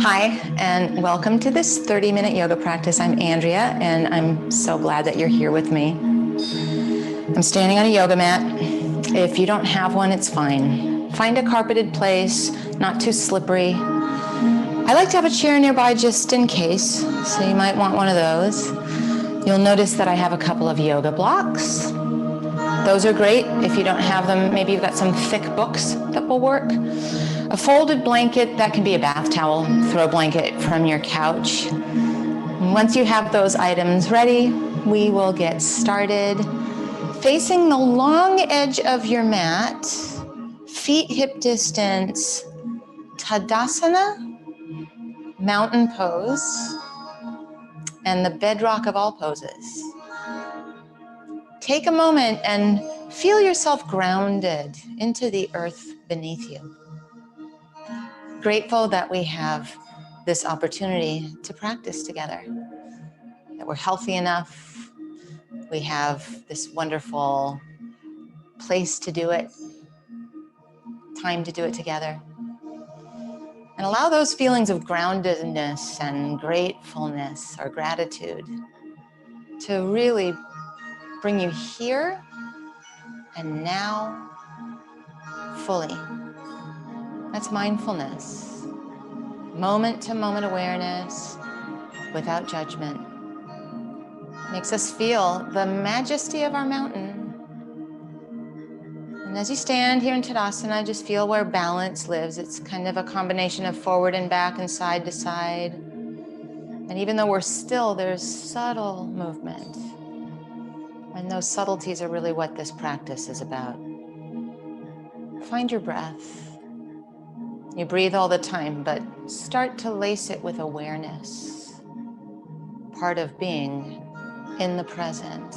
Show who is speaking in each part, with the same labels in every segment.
Speaker 1: Hi, and welcome to this 30-minute yoga practice. I'm Andrea, and I'm so glad that you're here with me. I'm standing on a yoga mat. If you don't have one, it's fine. Find a carpeted place, not too slippery. I like to have a chair nearby just in case, so you might want one of those. You'll notice that I have a couple of yoga blocks. Those are great. If you don't have them, maybe you've got some thick books that will work. A folded blanket, that can be a bath towel, throw blanket from your couch. And once you have those items ready, we will get started. Facing the long edge of your mat, feet hip distance, Tadasana, mountain pose, and the bedrock of all poses. Take a moment and feel yourself grounded into the earth beneath you. Grateful that we have this opportunity to practice together, that we're healthy enough, we have this wonderful place to do it, time to do it together. And allow those feelings of groundedness and gratefulness or gratitude to really bring you here and now fully. That's mindfulness, moment to moment awareness without judgment. Makes us feel the majesty of our mountain. And as you stand here in Tadasana, just feel where balance lives. It's kind of a combination of forward and back and side to side. And even though we're still, there's subtle movement. And those subtleties are really what this practice is about. Find your breath. You breathe all the time, but start to lace it with awareness. Part of being in the present.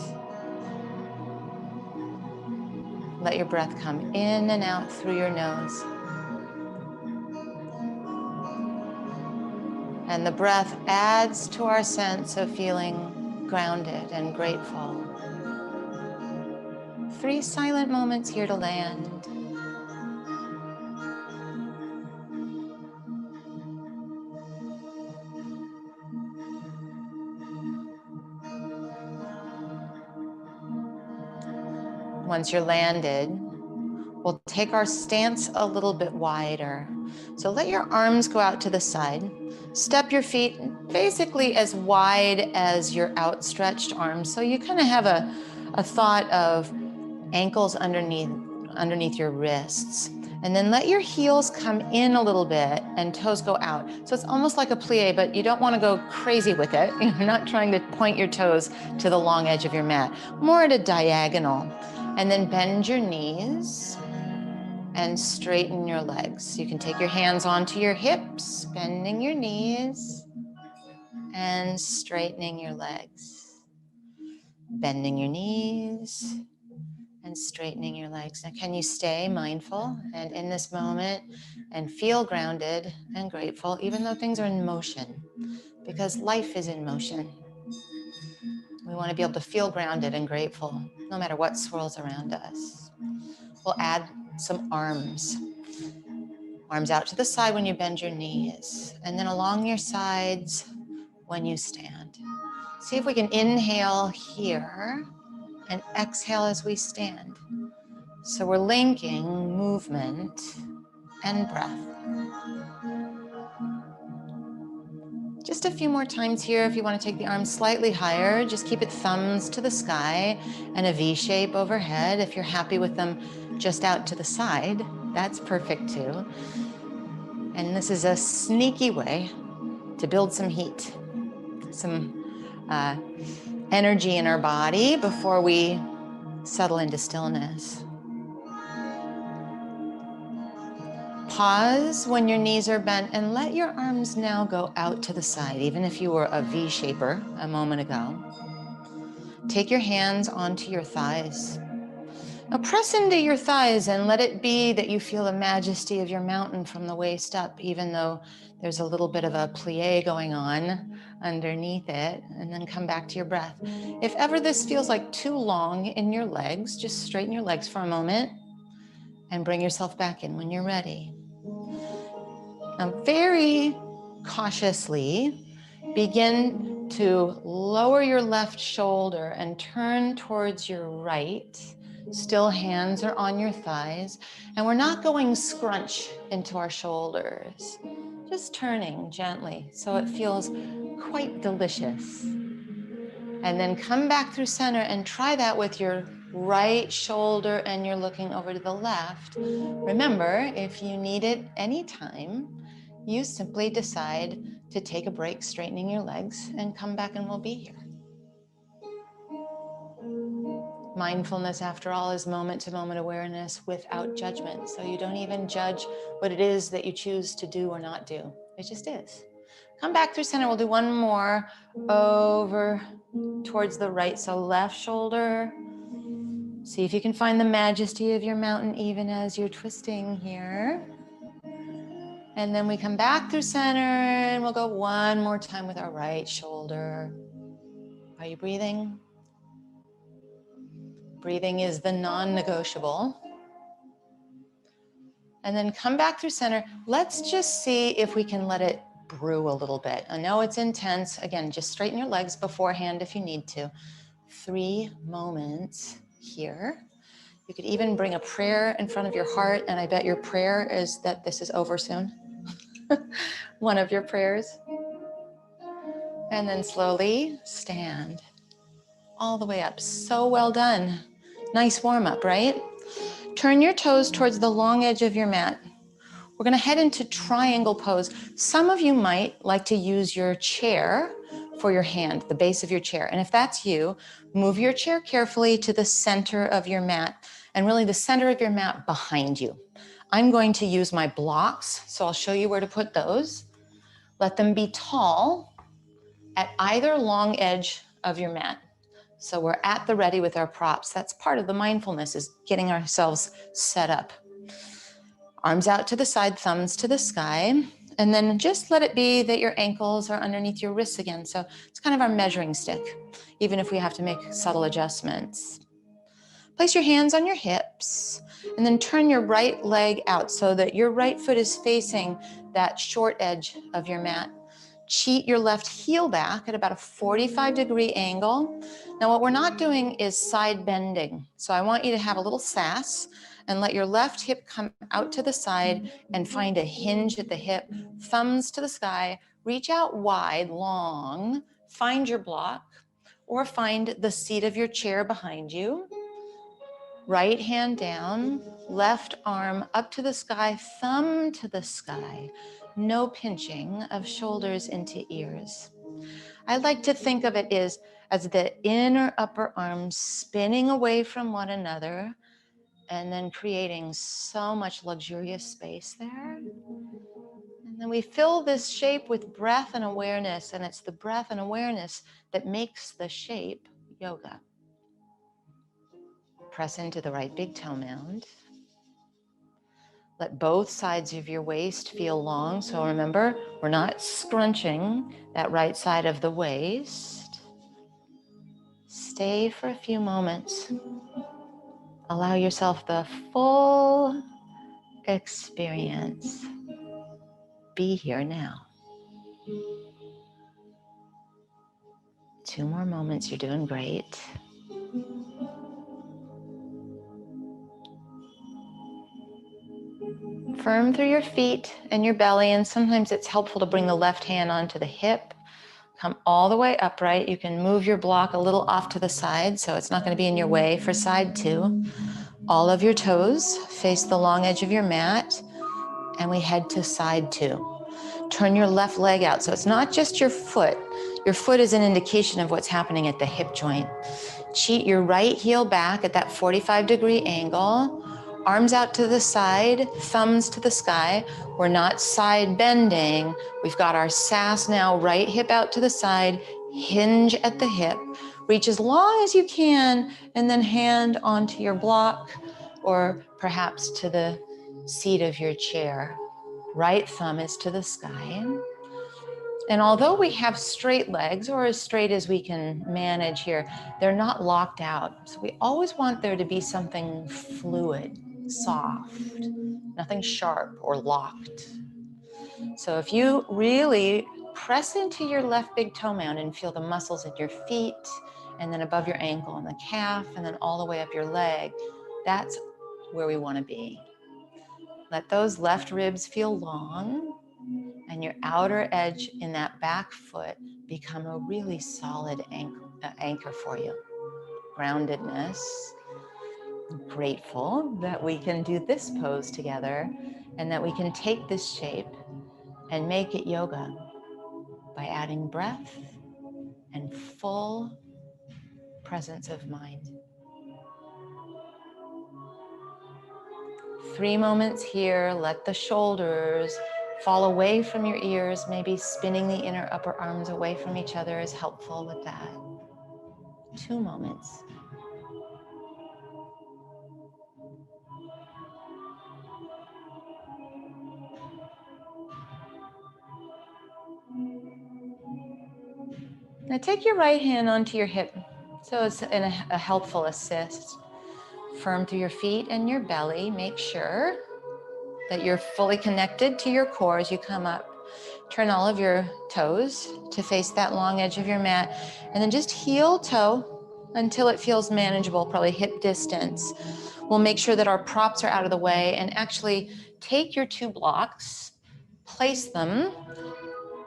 Speaker 1: Let your breath come in and out through your nose. And the breath adds to our sense of feeling grounded and grateful. 3 silent moments here to land. Once you're landed, we'll take our stance a little bit wider. So let your arms go out to the side. Step your feet basically as wide as your outstretched arms. So you kind of have a thought of ankles underneath your wrists. And then let your heels come in a little bit and toes go out. So it's almost like a plie, but you don't want to go crazy with it. You're not trying to point your toes to the long edge of your mat, more at a diagonal. And then bend your knees and straighten your legs. You can take your hands onto your hips, bending your knees and straightening your legs. Bending your knees and straightening your legs. Now, can you stay mindful and in this moment and feel grounded and grateful, even though things are in motion, because life is in motion. We want to be able to feel grounded and grateful, no matter what swirls around us. We'll add some arms. Arms out to the side when you bend your knees, and then along your sides when you stand. See if we can inhale here and exhale as we stand. So we're linking movement and breath. Just a few more times here. If you want to take the arms slightly higher, just keep it thumbs to the sky and a V shape overhead. If you're happy with them just out to the side, that's perfect too. And this is a sneaky way to build some heat, some energy in our body before we settle into stillness. Pause when your knees are bent and let your arms now go out to the side, even if you were a V-shaper a moment ago. Take your hands onto your thighs. Now press into your thighs and let it be that you feel the majesty of your mountain from the waist up, even though There's a little bit of a plie going on underneath it, and then come back to your breath. If ever this feels like too long in your legs, just straighten your legs for a moment and bring yourself back in when you're ready. Now, very cautiously, begin to lower your left shoulder and turn towards your right. Still, hands are on your thighs, and we're not going scrunch into our shoulders, just turning gently so it feels quite delicious. And then come back through center and try that with your right shoulder and you're looking over to the left. Remember, if you need it anytime, you simply decide to take a break straightening your legs and come back and we'll be here. Mindfulness, after all, is moment-to-moment awareness without judgment. So you don't even judge what it is that you choose to do or not do. It just is. Come back through center. We'll do one more over towards the right. So left shoulder. See if you can find the majesty of your mountain even as you're twisting here. And then we come back through center and we'll go one more time with our right shoulder. Are you breathing? Breathing is the non-negotiable. And then come back through center. Let's just see if we can let it brew a little bit. I know it's intense. Again, just straighten your legs beforehand if you need to. 3 moments here. You could even bring a prayer in front of your heart, and I bet your prayer is that this is over soon. One of your prayers. And then slowly stand all the way up. So well done. Nice warm up, right? Turn your toes towards the long edge of your mat. We're going to head into triangle pose. Some of you might like to use your chair for your hand, the base of your chair. And if that's you, move your chair carefully to the center of your mat, and really the center of your mat behind you. I'm going to use my blocks, so I'll show you where to put those. Let them be tall at either long edge of your mat. So we're at the ready with our props. That's part of the mindfulness, is getting ourselves set up. Arms out to the side, thumbs to the sky, and then just let it be that your ankles are underneath your wrists again. So it's kind of our measuring stick, even if we have to make subtle adjustments. Place your hands on your hips, and then turn your right leg out so that your right foot is facing that short edge of your mat. Cheat your left heel back at about a 45-degree angle. Now, what we're not doing is side bending. So I want you to have a little sass and let your left hip come out to the side and find a hinge at the hip, thumbs to the sky, reach out wide, long, find your block, or find the seat of your chair behind you. Right hand down, left arm up to the sky, thumb to the sky. No pinching of shoulders into ears. I like to think of it as the inner upper arms spinning away from one another and then creating so much luxurious space there. And then we fill this shape with breath and awareness, and it's the breath and awareness that makes the shape yoga. Press into the right big toe mound. Let both sides of your waist feel long. So remember, we're not scrunching that right side of the waist. Stay for a few moments. Allow yourself the full experience. Be here now. 2 more moments. You're doing great. Firm through your feet and your belly, and sometimes it's helpful to bring the left hand onto the hip. Come all the way upright. You can move your block a little off to the side so it's not going to be in your way for side 2. All of your toes face the long edge of your mat, and we head to side 2. Turn your left leg out. So it's not just your foot. Your foot is an indication of what's happening at the hip joint. Cheat your right heel back at that 45-degree angle. Arms out to the side, thumbs to the sky. We're not side bending. We've got our sass now, right hip out to the side, hinge at the hip. Reach as long as you can, and then hand onto your block or perhaps to the seat of your chair. Right thumb is to the sky. And although we have straight legs, or as straight as we can manage here, they're not locked out. So we always want there to be something fluid, soft, nothing sharp or locked. So if you really press into your left big toe mound and feel the muscles at your feet, and then above your ankle and the calf, and then all the way up your leg, that's where we want to be. Let those left ribs feel long, and your outer edge in that back foot become a really solid anchor for you. Groundedness. Grateful that we can do this pose together and that we can take this shape and make it yoga by adding breath and full presence of mind. 3 moments here. Let the shoulders fall away from your ears. Maybe spinning the inner upper arms away from each other is helpful with that. 2 moments. Now take your right hand onto your hip, so it's a helpful assist. Firm through your feet and your belly. Make sure that you're fully connected to your core as you come up. Turn all of your toes to face that long edge of your mat, and then just heel toe until it feels manageable, probably hip distance. We'll make sure that our props are out of the way, and actually take your 2 blocks, place them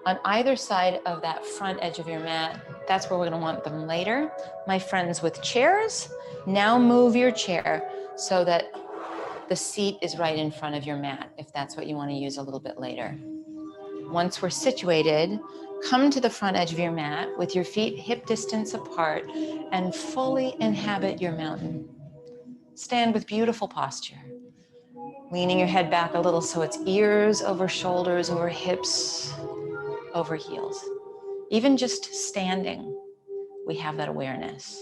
Speaker 1: on either side of that front edge of your mat. That's where we're going to want them later. My friends with chairs, now move your chair so that the seat is right in front of your mat, if that's what you want to use a little bit later. Once we're situated, come to the front edge of your mat with your feet hip distance apart and fully inhabit your mountain. Stand with beautiful posture, leaning your head back a little so it's ears over shoulders, over hips, over heels. Even just standing, we have that awareness.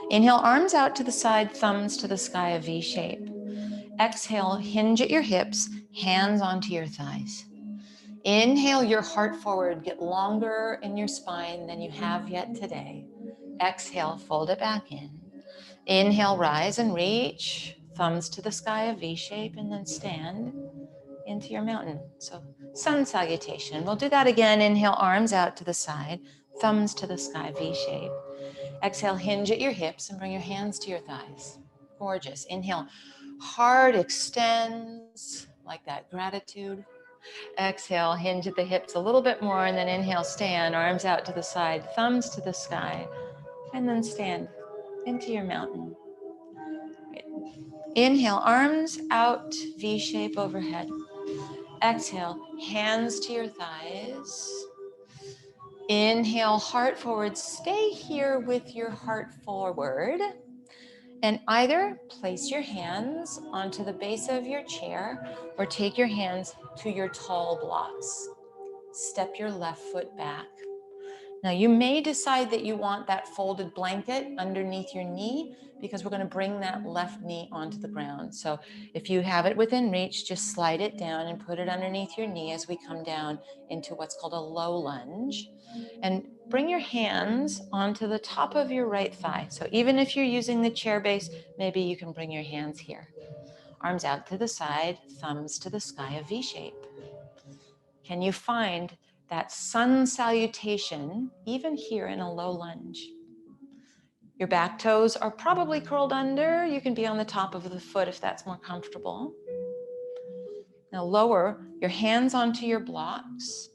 Speaker 1: Inhale, arms out to the side, thumbs to the sky, a V shape. Exhale, hinge at your hips, hands onto your thighs. Inhale your heart forward, get longer in your spine than you have yet today. Exhale, fold it back in. Inhale, rise and reach, thumbs to the sky, a V shape, and then stand into your mountain. So sun salutation. We'll do that again. Inhale, arms out to the side, thumbs to the sky, V shape. Exhale, hinge at your hips and bring your hands to your thighs. Gorgeous. Inhale, heart extends like that, gratitude. Exhale, hinge at the hips a little bit more, and then inhale, stand, arms out to the side, thumbs to the sky, and then stand into your mountain. Inhale, arms out, V shape overhead. Exhale, hands to your thighs. Inhale, heart forward. Stay here with your heart forward. And either place your hands onto the base of your chair or take your hands to your tall blocks. Step your left foot back. Now you may decide that you want that folded blanket underneath your knee because we're going to bring that left knee onto the ground. So if you have it within reach, just slide it down and put it underneath your knee as we come down into what's called a low lunge. And bring your hands onto the top of your right thigh. So even if you're using the chair base, maybe you can bring your hands here. Arms out to the side, thumbs to the sky, a V shape. Can you find that sun salutation even here in a low lunge? Your back toes are probably curled under. You can be on the top of the foot if that's more comfortable. Now lower your hands onto your blocks.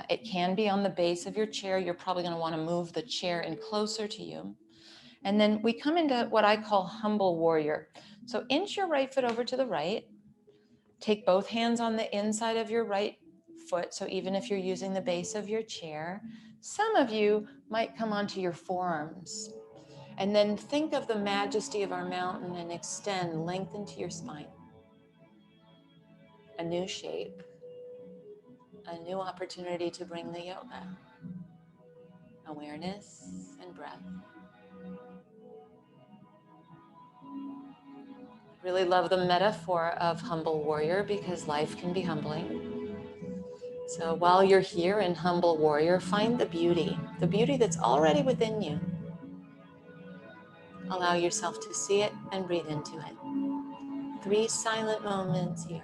Speaker 1: It can be on the base of your chair. You're probably going to want to move the chair in closer to you. And then we come into what I call humble warrior. So inch your right foot over to the right. Take both hands on the inside of your right foot. So even if you're using the base of your chair, some of you might come onto your forearms. And then think of the majesty of our mountain and extend, lengthen to your spine. A new shape, a new opportunity to bring the yoga. Awareness and breath. Really love the metaphor of humble warrior because life can be humbling. So while you're here in Humble Warrior, find the beauty that's already within you. Allow yourself to see it and breathe into it. 3 silent moments here.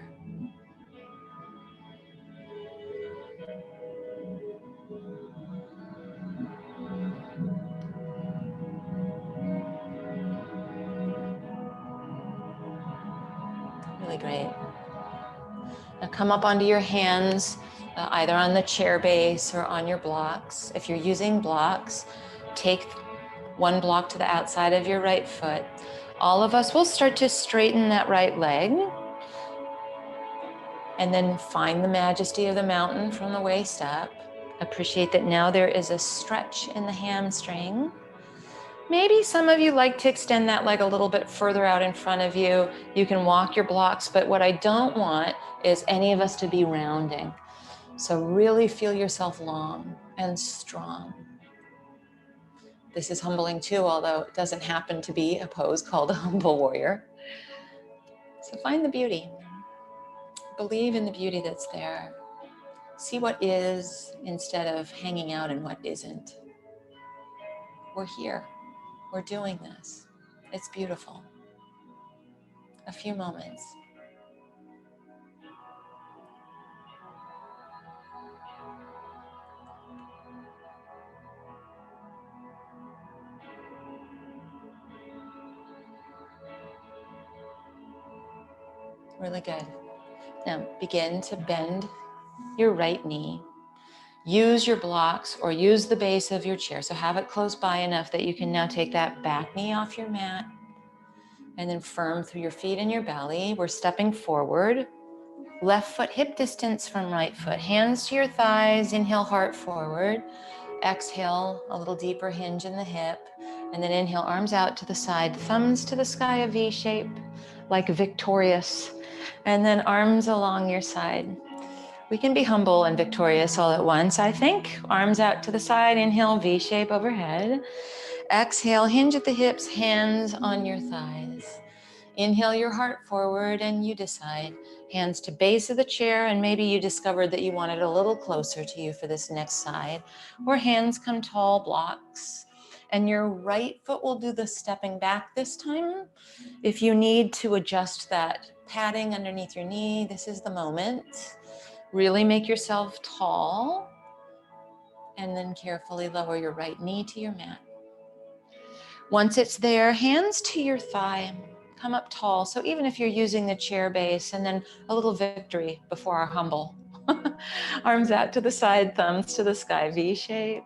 Speaker 1: Really great. Now come up onto your hands, either on the chair base or on your blocks. If you're using blocks, take one block to the outside of your right foot. All of us will start to straighten that right leg, and then find the majesty of the mountain from the waist up. Appreciate that now there is a stretch in the hamstring. Maybe some of you like to extend that leg a little bit further out in front of you. You can walk your blocks, but what I don't want is any of us to be rounding. So really feel yourself long and strong. This is humbling too, although it doesn't happen to be a pose called a humble warrior. So find the beauty. Believe in the beauty that's there. See what is instead of hanging out in what isn't. We're here. We're doing this. It's beautiful. A few moments. Really good. Now begin to bend your right knee. Use your blocks or use the base of your chair. So have it close by enough that you can now take that back knee off your mat and then firm through your feet and your belly. We're stepping forward. Left foot hip distance from right foot. Hands to your thighs. Inhale, heart forward. Exhale, a little deeper hinge in the hip. And then inhale, arms out to the side. Thumbs to the sky, a V shape, like victorious. And then arms along your side. We can be humble and victorious all at once, I think. Arms out to the side. Inhale, V shape overhead. Exhale, hinge at the hips, hands on your thighs. Inhale your heart forward and you decide. Hands to base of the chair, and maybe you discovered that you wanted a little closer to you for this next side. Or hands come tall, blocks. And your right foot will do the stepping back this time. If you need to adjust that padding underneath your knee, this is the moment. Really make yourself tall. And then carefully lower your right knee to your mat. Once it's there, hands to your thigh. Come up tall. So even if you're using the chair base, and then a little victory before our humble. Arms out to the side, thumbs to the sky, V shape.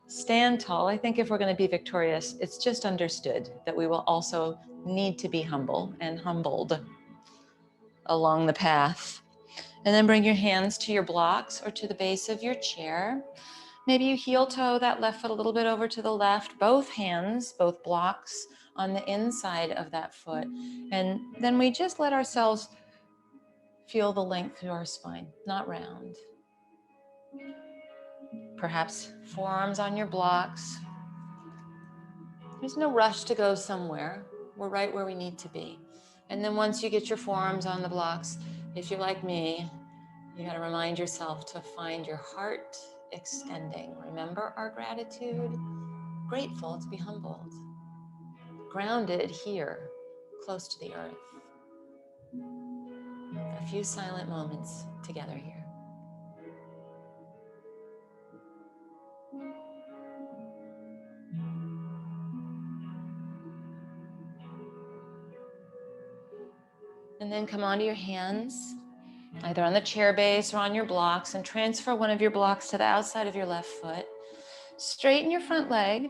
Speaker 1: Stand tall. I think if we're going to be victorious, it's just understood that we will also need to be humble and humbled along the path. And then bring your hands to your blocks or to the base of your chair. Maybe you heel toe that left foot a little bit over to the left, both hands, both blocks on the inside of that foot. And then we just let ourselves feel the length through our spine, not round. Perhaps forearms on your blocks. There's no rush to go somewhere. We're right where we need to be. And then once you get your forearms on the blocks, if you're like me, you got to remind yourself to find your heart extending. Remember our gratitude. Grateful to be humbled. Grounded here, close to the earth. A few silent moments together here. And then come onto your hands, either on the chair base or on your blocks, and transfer one of your blocks to the outside of your left foot. Straighten your front leg.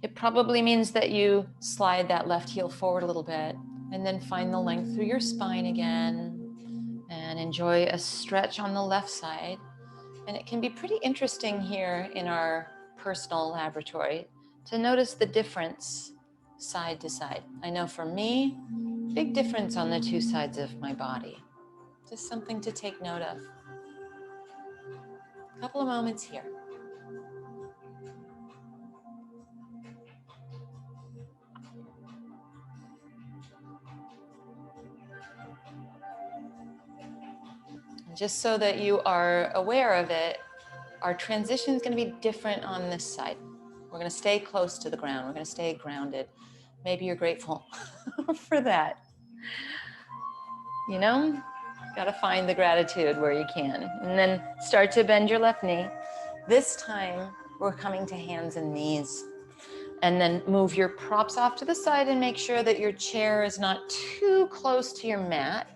Speaker 1: It probably means that you slide that left heel forward a little bit, and then find the length through your spine again, and enjoy a stretch on the left side. And it can be pretty interesting here in our personal laboratory to notice the difference side to side. I know for me, big difference on the two sides of my body. Just something to take note of. A couple of moments here. Just so that you are aware of it, our transition is going to be different on this side. We're going to stay close to the ground. We're going to stay grounded. Maybe you're grateful for that. You know, got to find the gratitude where you can. And then start to bend your left knee. This time, we're coming to hands and knees. And then move your props off to the side and make sure that your chair is not too close to your mat.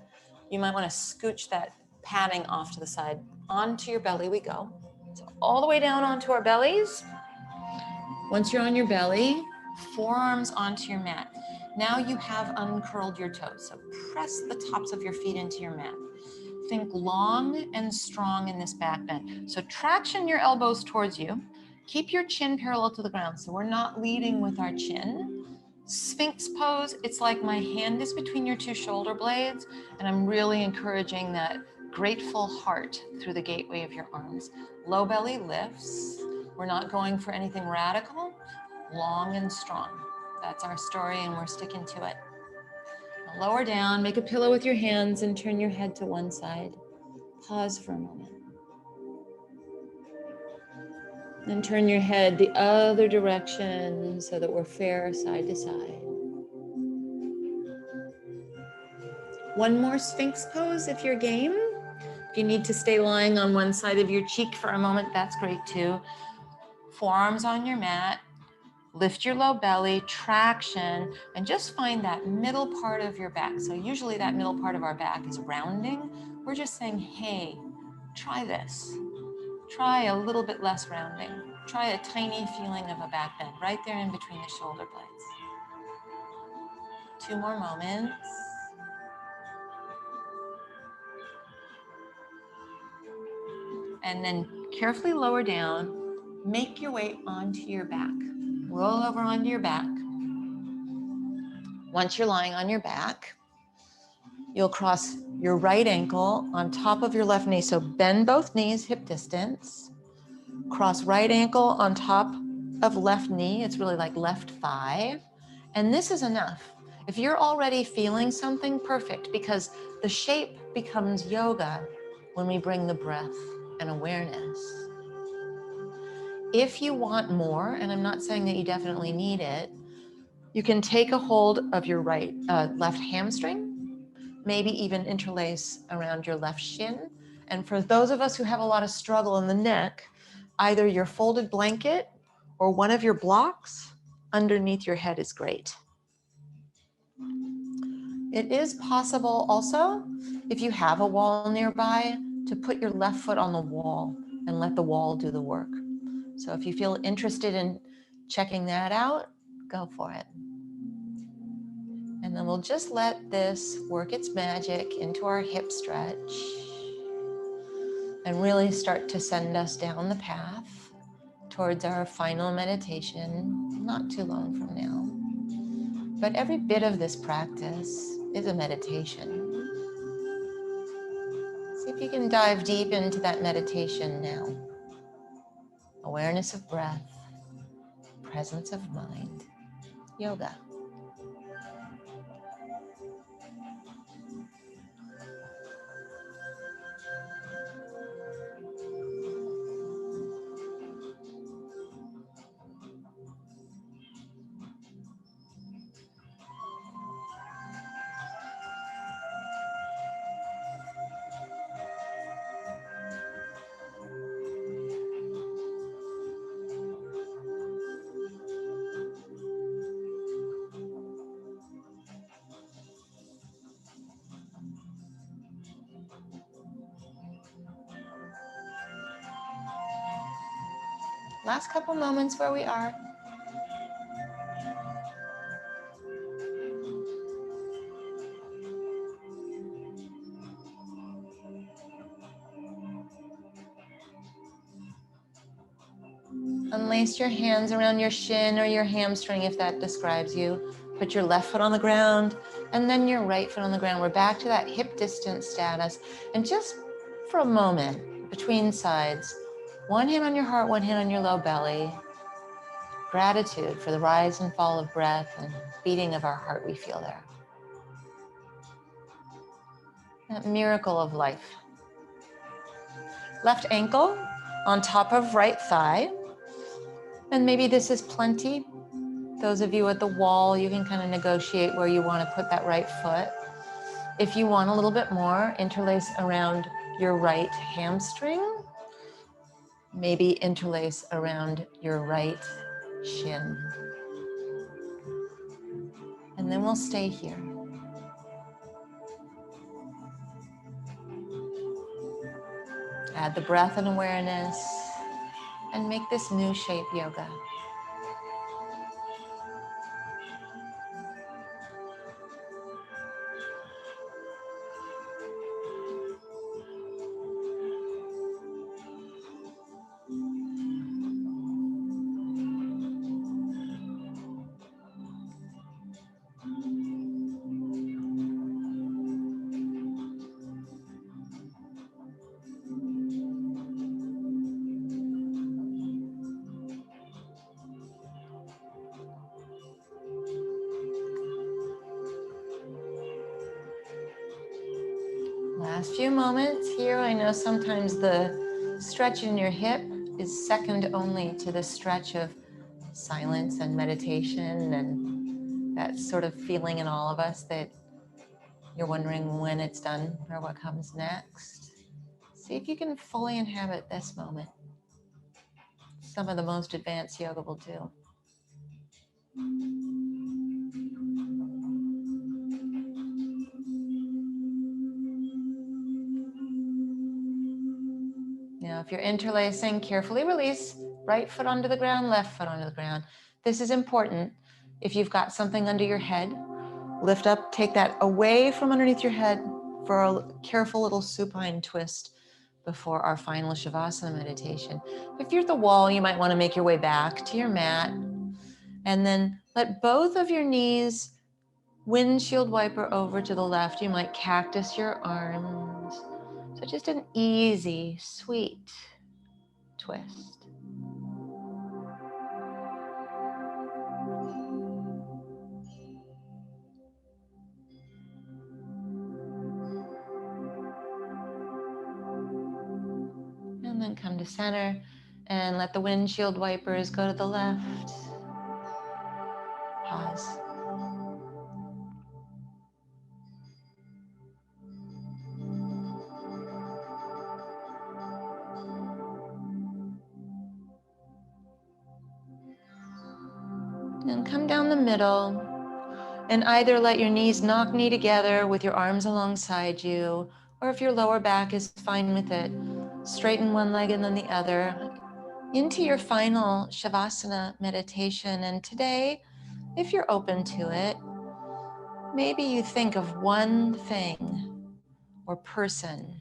Speaker 1: You might want to scooch that padding off to the side. Onto your belly we go. So all the way down onto our bellies. Once you're on your belly, forearms onto your mat. Now you have uncurled your toes. So press the tops of your feet into your mat. Think long and strong in this back bend. So traction your elbows towards you. Keep your chin parallel to the ground. So we're not leading with our chin. Sphinx pose, it's like my hand is between your two shoulder blades, and I'm really encouraging that grateful heart through the gateway of your arms. Low belly lifts. We're not going for anything radical. Long and strong. That's our story, and we're sticking to it. Now lower down, make a pillow with your hands, and turn your head to one side. Pause for a moment. Then turn your head the other direction so that we're fair side to side. One more Sphinx pose if you're game. If you need to stay lying on one side of your cheek for a moment, that's great too. Forearms on your mat. Lift your low belly, traction, and just find that middle part of your back. So usually that middle part of our back is rounding. We're just saying, hey, try this. Try a little bit less rounding. Try a tiny feeling of a back bend right there in between the shoulder blades. 2 more moments. And then carefully lower down. Make your way onto your back. Roll over onto your back. Once you're lying on your back, you'll cross your right ankle on top of your left knee. So bend both knees, hip distance. Cross right ankle on top of left knee. It's really like left thigh. And this is enough. If you're already feeling something, perfect, because the shape becomes yoga when we bring the breath and awareness. If you want more, and I'm not saying that you definitely need it, you can take a hold of your left hamstring, maybe even interlace around your left shin. And for those of us who have a lot of struggle in the neck, either your folded blanket or one of your blocks underneath your head is great. It is possible also, if you have a wall nearby, to put your left foot on the wall and let the wall do the work. So if you feel interested in checking that out, go for it. And then we'll just let this work its magic into our hip stretch and really start to send us down the path towards our final meditation, not too long from now. But every bit of this practice is a meditation. See if you can dive deep into that meditation now. Awareness of breath, presence of mind, yoga. Last couple moments where we are. Unlace your hands around your shin or your hamstring if that describes you. Put your left foot on the ground and then your right foot on the ground. We're back to that hip distance status. And just for a moment between sides, one hand on your heart, one hand on your low belly. Gratitude for the rise and fall of breath and beating of our heart we feel there. That miracle of life. Left ankle on top of right thigh. And maybe this is plenty. Those of you at the wall, you can kind of negotiate where you want to put that right foot. If you want a little bit more, interlace around your right hamstring. Maybe interlace around your right shin. And then we'll stay here. Add the breath and awareness and make this new shape yoga. Last few moments here. I know sometimes the stretch in your hip is second only to the stretch of silence and meditation, and that sort of feeling in all of us that you're wondering when it's done or what comes next. See if you can fully inhabit this moment. Some of the most advanced yoga will do. Now, if you're interlacing, carefully release. Right foot onto the ground, left foot onto the ground. This is important. If you've got something under your head, lift up, take that away from underneath your head for a careful little supine twist before our final Shavasana meditation. If you're at the wall, you might want to make your way back to your mat and then let both of your knees windshield wiper over to the left. You might cactus your arms. So just an easy, sweet twist. And then come to center and let the windshield wipers go to the left. Pause. And come down the middle and either let your knees knock knee together with your arms alongside you, or if your lower back is fine with it, straighten one leg and then the other into your final Shavasana meditation. And today, if you're open to it, maybe you think of one thing or person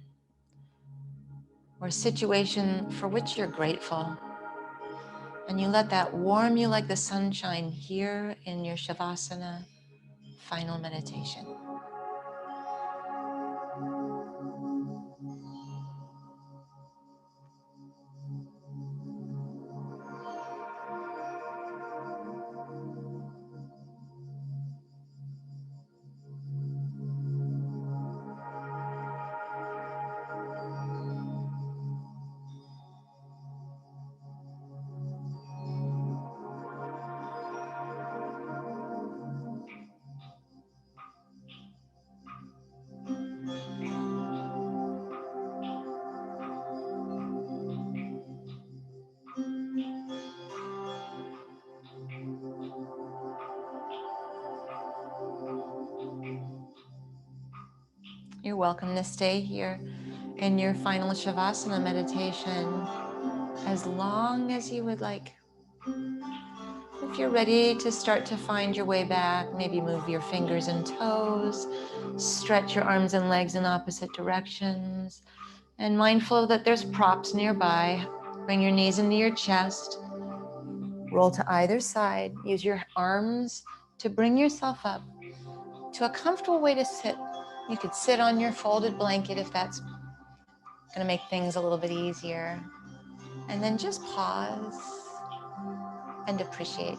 Speaker 1: or situation for which you're grateful. And you let that warm you like the sunshine here in your Shavasana final meditation. You're welcome to stay here in your final Shavasana meditation as long as you would like. If you're ready to start to find your way back, maybe move your fingers and toes, stretch your arms and legs in opposite directions, and mindful that there's props nearby. Bring your knees into your chest, roll to either side, use your arms to bring yourself up to a comfortable way to sit. You could sit on your folded blanket if that's going to make things a little bit easier. And then just pause and appreciate.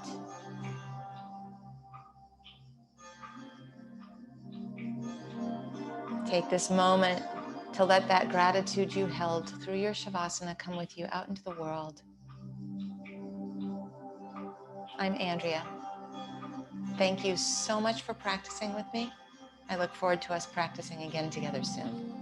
Speaker 1: Take this moment to let that gratitude you held through your Shavasana come with you out into the world. I'm Andrea. Thank you so much for practicing with me. I look forward to us practicing again together soon.